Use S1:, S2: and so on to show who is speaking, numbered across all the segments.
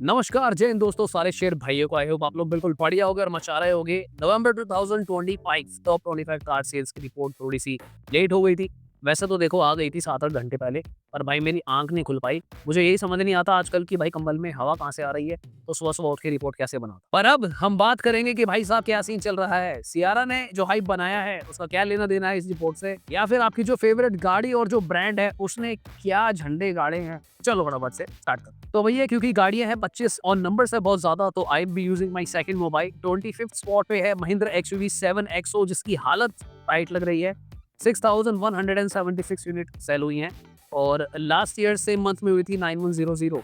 S1: नमस्कार जय हिंद दोस्तों, सारे शेयर भाइयों को। आई होप आप लोग बिल्कुल बढ़िया होगे और मचा रहे होगे। नवंबर 2025 टॉप 25 कार सेल्स की रिपोर्ट थोड़ी सी लेट हो गई थी। वैसे तो देखो आ गई थी 7-8 घंटे पहले, पर भाई मेरी आंख नहीं खुल पाई। मुझे यही समझ नहीं आता आजकल कि भाई कंबल में हवा कहाँ से आ रही है, तो सुबह-सुबह उठ के रिपोर्ट कैसे बनाता। पर अब हम बात करेंगे कि भाई साहब क्या सीन चल रहा है। सियारा ने जो हाइप बनाया है उसका क्या लेना-देना है इस रिपोर्ट से, या फिर आपकी जो फेवरेट गाड़ी और जो ब्रांड है उसने क्या झंडे गाड़े हैं। चलो फटाफट से स्टार्ट करते हैं। तो भैया क्योंकि गाड़ियां हैं 25 और नंबर है बहुत ज्यादा, तो I be using my second mobile. 25th spot पे है महिंद्रा XUV 7XO, जिसकी हालत टाइट लग रही है। 6176 यूनिट सेल हुई हैं और लास्ट ईयर से मंथ में हुई थी 9100,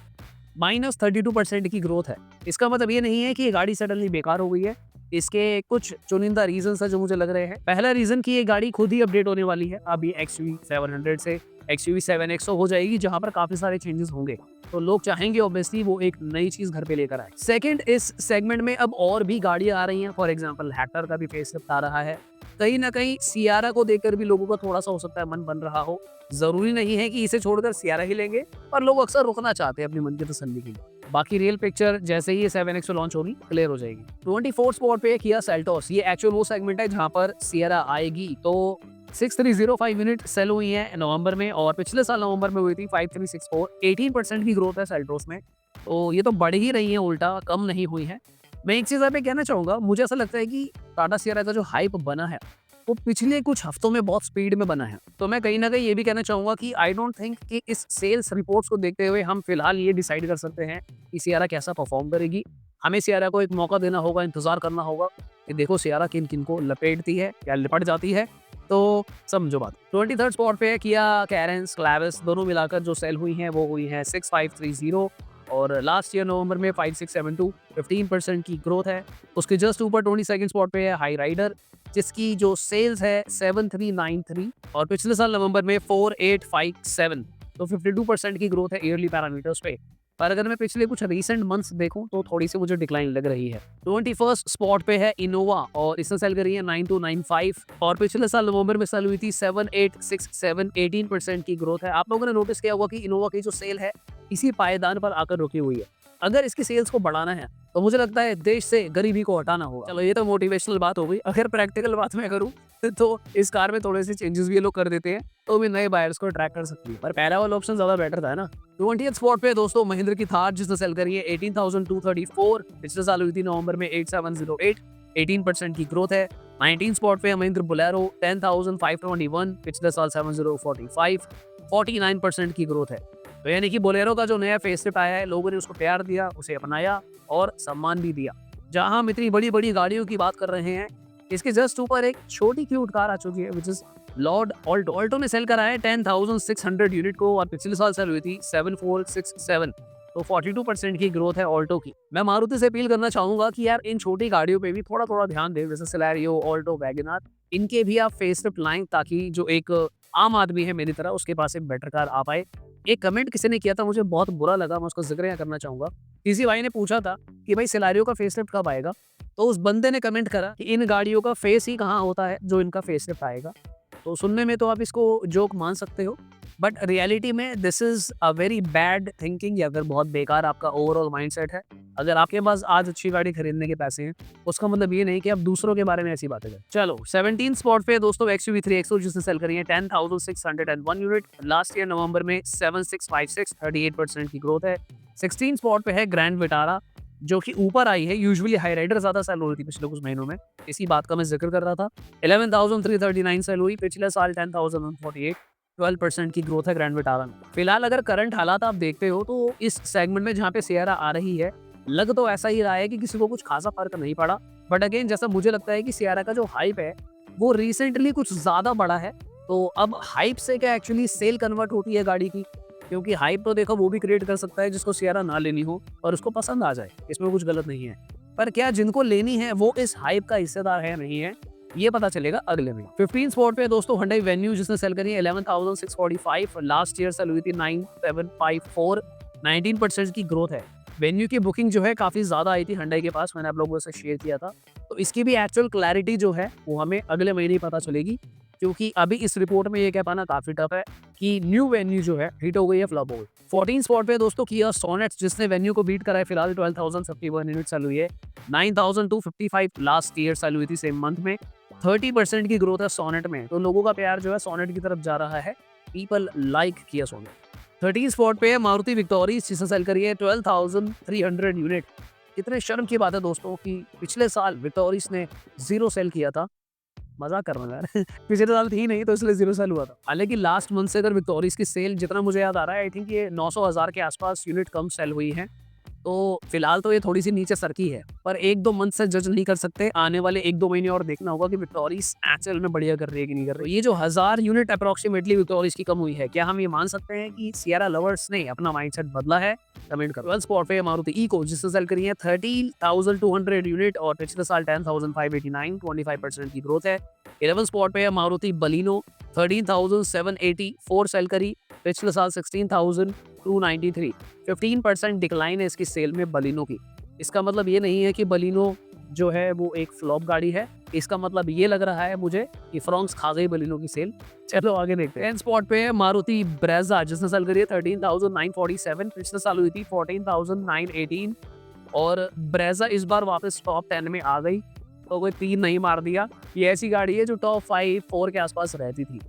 S1: -32% की ग्रोथ है। इसका मतलब ये नहीं है कि ये गाड़ी सडनली बेकार हो गई है। इसके कुछ चुनिंदा रीजंस है जो मुझे लग रहे हैं। पहला रीजन कि ये गाड़ी खुद ही अपडेट होने वाली है। अब ये XUV 700 से XUV 7XO हो जाएगी, जहां पर काफी सारे चेंजेस होंगे, तो लोग चाहेंगे ऑब्वियसली वो एक नई चीज घर पे लेकर आए। सेकंड, इस सेगमेंट में अब और भी गाड़ियां आ रही हैं। फॉर एग्जांपल हेक्टर का भी फेसलिफ्ट आ रहा है। कहीं ना कहीं सियारा को देखकर भी लोगों का थोड़ा सा हो सकता है मन बन रहा हो। जरूरी नहीं है कि इसे छोड़कर सियारा ही लेंगे, पर लोग अक्सर रुकना चाहते हैं अपनी मन की तसल्ली के लिए। बाकी रियल पिक्चर जैसे ही ये 7XO लॉन्च होगी क्लियर हो जाएगी। 24 स्पॉट पे किया सेल्टोस। ये एक्चुअल वो सेगमेंट है जहां पर सियारा आएगी। तो 6305 यूनिट सेल हुई है नवंबर में, और पिछले साल नवंबर में हुई थी 5364। 18% की ग्रोथ है सेल्टोस में, तो ये तो बढ़ ही रही है, उल्टा कम नहीं हुई है। मैं एक चीज आप पे कहना चाहूंगा, मुझे ऐसा लगता है कि टाटा सियारा का जो हाइप बना है वो पिछले कुछ हफ्तों में बहुत स्पीड में बना है। तो मैं कहीं ना कहीं ये भी कहना चाहूंगा कि आई डोंट थिंक कि इस सेल्स रिपोर्ट्स को देखते हुए हम फिलहाल ये डिसाइड कर सकते हैं कि सियारा कैसा परफॉर्म करेगी। हमें सियारा को एक मौका देना होगा, इंतजार करना होगा कि देखो सियारा किन किन को लपेटती है या लिपट जाती है। तो समझो बात। 23rd स्पॉट पे है किया कैरेंस क्लैविस। दोनों मिलाकर जो सेल हुई हैं वो हुई है 6530, और लास्ट ईयर नवंबर में 5672। 15% की ग्रोथ है। उसके जस्ट ऊपर 22nd स्पॉट पे है हाई राइडर, जिसकी जो सेल्स है 7393, और पिछले साल नवंबर में 4857। तो 52% की ग्रोथ है ईयरली पैरामीटर्स पे। पर अगर मैं पिछले कुछ रीसेंट मंथ्स देखूं तो थोड़ी सी मुझे डिक्लाइन लग रही है। 21st स्पॉट पे है इनोवा, और इसने सेल करी है 9295, और पिछले साल नवंबर में सेल हुई थी 7867। 18% की ग्रोथ है। आप लोगों ने नोटिस किया होगा कि इनोवा की जो सेल है इसी पायदान पर आकर रुकी हुई है। अगर इसकी सेल्स को बढ़ाना है तो मुझे लगता है देश से गरीबी को हटाना होगा। चलो ये तो मोटिवेशनल बात हो गई। अगर प्रैक्टिकल बात मैं करूं तो इस कार में थोड़े से चेंजेस भी ये लोग कर देते हैं तो भी नए बायर्स को अट्रैक्ट कर सकती है। पर पहला वाला ऑप्शन ज्यादा बेटर था ना। 20th स्पॉट पे दोस्तों महिंद्रा की थार, जिसने सेल करी है 18,234। पिछले साल हुई थी नवंबर में 8708। 18% की ग्रोथ है। 19 स्पॉट पे महिंद्रा बोलेरो 10,521। पिछले साल 7045। 49% की ग्रोथ है। तो यानी कि बोलेरो का जो नया फेसलिफ्ट आया है, लोगों ने उसको प्यार दिया, उसे अपनाया और सम्मान भी दिया। जहां हम इतनी बड़ी बड़ी गाड़ियों की बात कर रहे हैं, इसके जस्ट ऊपर एक छोटी क्यूट कार आ चुकी है, which is Lord Alto. Alto ने सेल करा है 10,600 यूनिट को, और पिछले साल सेल हुई थी 7467। तो 42% की ग्रोथ है ऑल्टो की। मैं मारुति से अपील करना चाहूंगा कि यार इन छोटी गाड़ियों पे भी थोड़ा थोड़ा ध्यान दें, जैसे सिलेरियो, ऑल्टो, वैगनआर, इनके भी आप फेसलिफ्ट लाएं, ताकि जो एक आम आदमी है मेरी तरह, उसके पास एक बेटर कार आ पाए। एक कमेंट किसी ने किया था, मुझे बहुत बुरा लगा, मैं उसका जिक्र यहाँ करना चाहूंगा। किसी भाई ने पूछा था कि भाई सिलेरियो का फेसलिफ्ट कब आएगा, तो उस बंदे ने कमेंट करा कि इन गाड़ियों का फेस ही कहाँ होता है जो इनका फेसलिफ्ट आएगा। तो सुनने में तो आप इसको जोक मान सकते हो, बट रियलिटी में this is a very bad thinking, या फिर बहुत बेकार आपका ओवरऑल माइंडसेट है। अगर आपके पास आज अच्छी गाड़ी खरीदने के पैसे हैं, उसका मतलब ये नहीं कि आप दूसरों के बारे में ऐसी बातें करें। चलो 17 स्पॉट पे दोस्तों XUV 3XO, जिसने सेल करी है 10,601 यूनिट। लास्ट ईयर नवंबर में 7656। 38% की ग्रोथ है। 16 स्पॉट पे है ग्रैंड विटारा, जो कि ऊपर आई है। यूजुअली हाई राइडर ज्यादा सेल हो रही थी पिछले कुछ महीनों में, इसी बात का मैं जिक्र कर रहा था। 11,339 सेल हुई। पिछले साल 10,048। 12% की ग्रोथ है ग्रैंड विटारा में। फिलहाल अगर करंट हालात आप देखते हो तो इस सेगमेंट में जहाँ पे सियारा आ रही है, लग तो ऐसा ही रहा है कि किसी को कुछ खासा फर्क नहीं पड़ा। बट अगेन जैसा मुझे लगता है कि सियारा का जो हाइप है वो रिसेंटली कुछ ज्यादा बड़ा है। तो अब हाइप से क्या एक्चुअली सेल कन्वर्ट होती है गाड़ी की, क्योंकि हाइप तो देखो वो भी क्रिएट कर सकता है जिसको सियारा ना लेनी हो और उसको पसंद आ जाए, इसमें कुछ गलत नहीं है। पर क्या जिनको लेनी है वो इस हाइप का हिस्सेदार है नहीं है, ये पता चलेगा अगले में। 15 स्पॉट पे दोस्तों Hyundai Venue, जिसने सेल करी है 11,645। लास्ट ईयर सेल हुई थी 9,754। 19% की ग्रोथ है। वेन्यू की बुकिंग जो है काफी ज्यादा आई थी Hyundai के पास, मैंने आप लोगों से शेयर किया था। तो इसकी भी एक्चुअल क्लैरिटी जो है वो हमें अगले महीने ही पता चलेगी क्योंकि अभी इस रिपोर्ट में ये कह पाना काफी टफ है कि न्यू वेन्यू जो है हिट हो गई है फ्लॉप हो गई। 14 स्पॉट पे दोस्तों किया सोनेट, जिसने वेन्यू को बीट करा है फिलहाल 12,051 यूनिट सेल हुई है। 9,255 लास्ट ईयर सेल हुई थी सेम मंथ में। 30% की ग्रोथ है सोनेट में, तो लोगों का प्यार जो है सोनेट की तरफ जा रहा है। पीपल लाइक किया सोनेट। 13 स्पॉट पे है मारुति विक्टोरियस, जिसने सेल करी है 12,300 यूनिट। कितने शर्म की बात है दोस्तों कि पिछले साल विक्टोरियस ने 0 सेल किया था। मजाक कर रहा हूँ यार पिछले साल थी नहीं तो इसलिए 0 सेल हुआ था। हालांकि लास्ट मंथ से अगर विक्टोरियस की सेल जितना मुझे याद आ रहा है, आई थिंक ये 900,000 के आसपास यूनिट कम सेल हुई है। तो फिलहाल तो ये थोड़ी सी नीचे सरकी है, पर 1-2 मंथ से जज नहीं कर सकते। आने वाले 1-2 महीने और देखना होगा कि विक्टोरियस एक्चुअल में बढ़िया कर रही है कि नहीं कर रही। ये जो 1000 यूनिट अप्रोक्सीमेटली विक्टोरियस की कम हुई है, क्या हम ये मान सकते हैं कि सियरा लवर्स ने अपना माइंडसेट बदला है? कमेंट करो। 12 स्पॉट पे मारुति इको, जिसने सेल करी है 13,200 यूनिट और पिछले साल 10,589, 25% की ग्रोथ है। 11 स्पॉट पे मारुति बलिनो, 13,784 सेल करी, पिछले साल 16,293। 15% डिक्लाइन है इसकी सेल में बलिनो की। इसका मतलब ये नहीं है कि बलिनो जो है वो एक फ्लॉप गाड़ी है, इसका मतलब ये लग रहा है मुझे कि फ्रॉन्क्स खा गई बलिनो की सेल। चलो आगे देखते हैं। 10 स्पॉट पे है मारुति ब्रेजा, जिसने सेल करी है 13,947, पिछले साल हुई थी 14,918 और ब्रेजा इस बार वापस टॉप 10 में आ गई, तो कोई तीन नहीं मार दिया। ये ऐसी गाड़ी है जो टॉप 5-4 के आसपास रहती थी,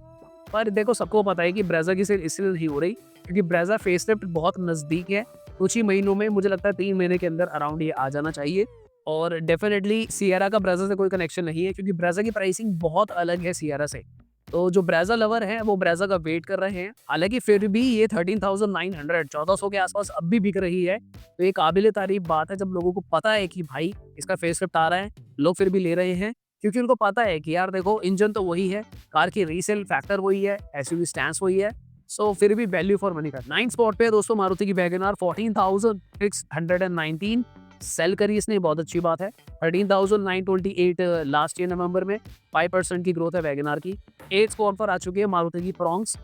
S1: पर देखो सबको पता है कि ब्रेजा की सेल इसलिए नहीं हो रही क्योंकि ब्रेजा फेसलिफ्ट बहुत नज़दीक है। कुछ ही महीनों में, मुझे लगता है 3 महीने के अंदर अराउंड ये आ जाना चाहिए। और डेफिनेटली सियरा का ब्रेजा से कोई कनेक्शन नहीं है क्योंकि ब्रेजा की प्राइसिंग बहुत अलग है सियरा से। तो जो ब्रेजा लवर हैं वो ब्रेजा का वेट कर रहे हैं। हालांकि फिर भी ये 13,900 1400 के आसपास अब भी बिक रही है, तो ये काबिल तारीफ बात है जब लोगों को पता है कि भाई इसका फेसलिफ्ट आ रहा है, लोग फिर भी ले रहे हैं क्योंकि उनको पता है कि यार देखो इंजन तो वही है, कार की रीसेल फैक्टर वही है, एसयूवी स्टैंस वही है, सो फिर भी वैल्यू फॉर मनी का। 9 स्पॉट पे है दोस्तों मारुति की वैगन आर, 14,619 सेल करी इसने, बहुत अच्छी बात है। 13,928 लास्ट ईयर नवंबर में, 5% की ग्रोथ है वैगन आर की। 8 स्पॉट पर आ चुकी है मारुति की फ्रॉन्क्स,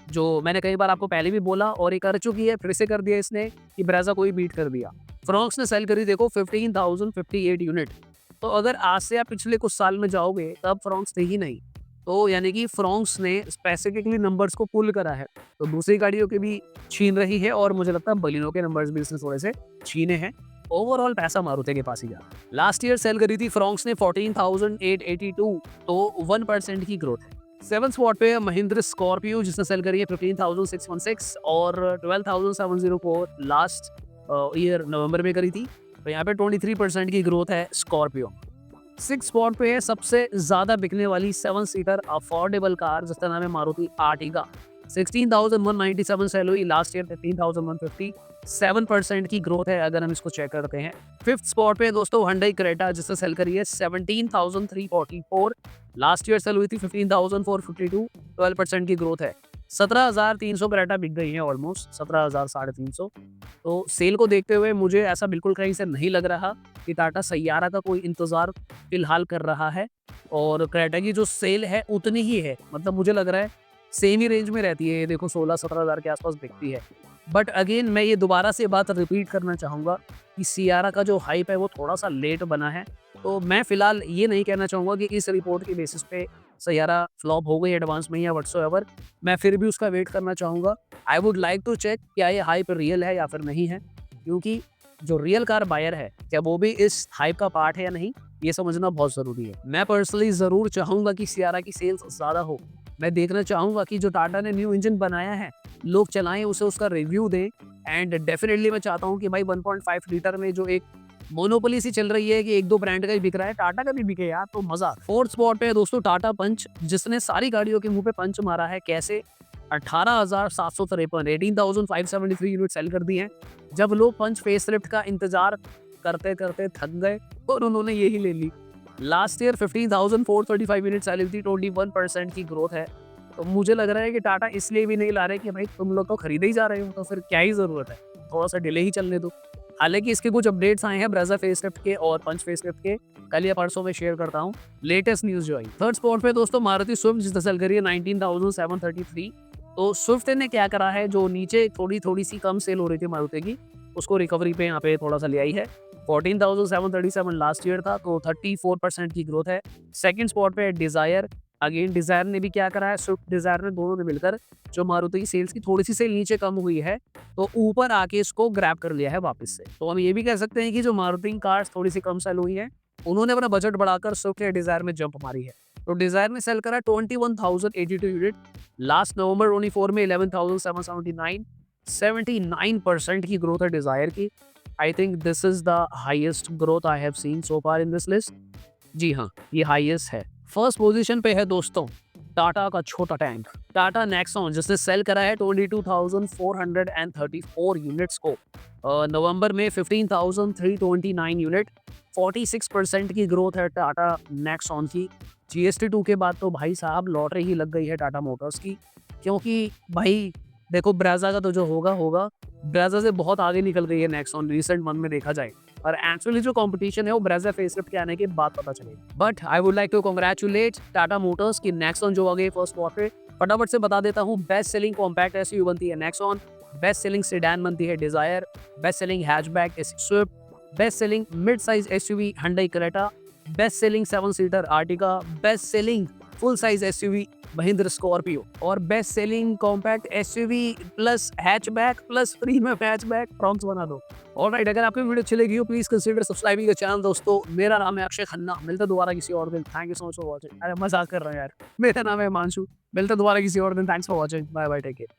S1: जो मैंने कई बार आपको पहले भी बोला और ये कर चुकी है, फिर से कर दिया इसने कि ब्रेजा को ही बीट कर दिया। फ्रॉन्क्स ने सेल करी देखो 15,058 यूनिट। तो अगर आज से आप पिछले कुछ साल में जाओगे तब फ्रॉन्क्स थे ही नहीं, तो यानी कि फ्रॉन्क्स ने स्पेसिफिकली नंबर्स को पुल करा है, तो दूसरी गाड़ियों के भी छीन रही है और मुझे लगता है बलिनो के नंबर्स भी इसने थोड़े से छीने हैं। ओवरऑल पैसा मारुति के पास ही जा। लास्ट ईयर सेल करी थी फ्रॉन्क्स ने 14,882, तो 1% की ग्रोथ है। 7 स्पॉट पे महिंद्रा स्कॉर्पियो, जिसने सेल करी है 15,616 और 12,704 लास्ट ईयर नवंबर में करी थी, तो यहाँ पे 23% की ग्रोथ है स्कॉर्पियो। 6 स्पॉट पे है सबसे ज्यादा बिकने वाली 7 सीटर अफोर्डेबल कार, जिसका नाम है मारुति आर्टिगा। 16,197 सेल हुई, लास्ट ईयर 15,150, 7% की ग्रोथ है अगर हम इसको चेक करते हैं। 5th स्पॉट पे दोस्तों हुंडई क्रेटा, जिससे सेल करी है 17,344, लास्ट ईयर सेल हुई थी 15,452, 12% की ग्रोथ है। 17,300 क्रेटा बिक गई है, ऑलमोस्ट 17,350। तो सेल को देखते हुए मुझे ऐसा बिल्कुल कहीं से नहीं लग रहा कि टाटा सैयारा का कोई इंतजार फिलहाल कर रहा है, और क्रेटा की जो सेल है उतनी ही है, मतलब मुझे लग रहा है सेम ही रेंज में रहती है, देखो 16-17 हज़ार के आसपास बिकती है। बट अगेन मैं ये दोबारा से बात रिपीट करना चाहूँगा कि सियारा का जो हाइप है वो थोड़ा सा लेट बना है, तो मैं फिलहाल ये नहीं कहना चाहूँगा कि इस रिपोर्ट के बेसिस पे सैयारा फ्लॉप हो गई एडवांस में या व्हाटसोएवर। मैं फिर भी उसका वेट करना चाहूँगा। I would like to check क्या ये हाइप रियल है या फिर नहीं है, क्योंकि जो रियल कार बायर है क्या वो भी इस हाइप का पार्ट है या नहीं, ये समझना बहुत ज़रूरी है। मैं पर्सनली ज़रूर चाहूँगा कि सियारा की सेल्स ज़्यादा हो। मैं देखना चाहूँगा कि जो टाटा ने न्यू इंजन बनाया है लोग चलाएं उसे, उसका रिव्यू दें, एंड डेफिनेटली मैं चाहता हूँ कि भाई 1.5 लीटर में जो एक मोनोपोली सी चल रही है कि 1-2 ब्रांड का ही बिक रहा है, टाटा का भी बिके यार, तो मजा। 4th स्पॉट पे है दोस्तों टाटा पंच, जिसने सारी गाड़ियों के मुंह पे पंच मारा है। कैसे? 18,753, 18,573 यूनिट सेल कर दी हैं। जब लोग पंच फेसलिफ्ट का इंतजार करते करते थक गए और उन्होंने यही ले ली। लास्ट ईयर 15,435 यूनिट सेल थी, 21% की ग्रोथ है। तो मुझे लग रहा है कि टाटा इसलिए भी नहीं ला रहे कि भाई तुम लोग तो खरीदे ही जा रहे हो, तो फिर क्या ही जरूरत है, थोड़ा सा डिले ही चलने दो। हालांकि इसके कुछ अपडेट्स आए हैं ब्रेजा फेसलिफ्ट के और पंच फेसलिफ्ट के, कल या परसों में शेयर करता हूँ लेटेस्ट न्यूज जो आई। 3rd स्पॉट पे दोस्तों मारुति स्विफ्ट, जिसने सेल करी है 19,733। तो स्विफ्ट ने क्या करा है, जो नीचे थोड़ी सी कम सेल हो रही थी मारुति की, उसको रिकवरी पे यहाँ पे थोड़ा सा ले आई है। 14,737 लास्ट ईयर था, तो 34% की ग्रोथ है। 2nd स्पॉट पे डिजायर, अगेन डिज़ायर ने भी क्या करा है, स्विफ्ट डिज़ायर ने, दोनों ने मिलकर जो मारुति की सेल्स की थोड़ी-सी सेल नीचे कम हुई है, तो ऊपर आके इसको ग्रैब कर लिया है वापस से। तो हम ये भी कह सकते हैं कि जो मारुति की कार्स थोड़ी-सी कम सेल हुई हैं, उन्होंने अपना बजट बढ़ाकर स्विफ्ट या डिज़ायर में जंप मारी है। तो डिज़ायर ने सेल करा 21,082 यूनिट, लास्ट नवंबर 24 में 11,779, 79% की ग्रोथ है डिज़ायर की। I think this is the highest growth I have seen so far in this list. जी हाँ, ये हाईएस्ट है। फर्स्ट पोजीशन पे है दोस्तों टाटा का छोटा टैंक, टाटा नेक्सॉन, जिसने सेल करा है 22,434 यूनिट्स को नवंबर में 15,329 यूनिट, 46% की ग्रोथ है टाटा नेक्सॉन की। GST2 के बाद तो भाई साहब लॉटरी ही लग गई है टाटा मोटर्स की, क्योंकि भाई देखो ब्रेज़ा का तो जो होगा होगा, ब्रेज़ा से बहुत आगे निकल गई है नेक्सॉन रिसेंट मंथ में देखा जाए, और एक्चुअली जो कंपटीशन है वो ब्रेज़ा फेसलिफ्ट के आने के बाद पता चलेगा। But I would like to congratulate Tata Motors की नेक्सॉन जो आ गई फर्स्ट क्वार्टर। फटाफट से बता देता हूँ, बेस्ट सेलिंग कॉम्पैक्ट एसयूवी बनती है नेक्सॉन, बेस्ट सेलिंग सेडान बनती है Dzire, best selling hatchback Swift, best selling mid size SUV Hyundai Creta, best selling 7 seater Ertiga, best selling full size SUV Mahindra Scorpio, और best selling compact SUV plus hatchback plus free में hatchback प्रॉन्स बना दो। Alright, अगर आपको video अच्छी लगी हो please consider subscribing the channel दोस्तों। मेरा नाम है अक्षय खन्ना, मिलता दोबारा किसी और दिन। Thank you so much for watching. अरे मजाक कर रहा हूँ यार, मेरा नाम है हिमांशु, मिलता दोबारा किसी और दिन। Thanks for watching, bye bye, take care.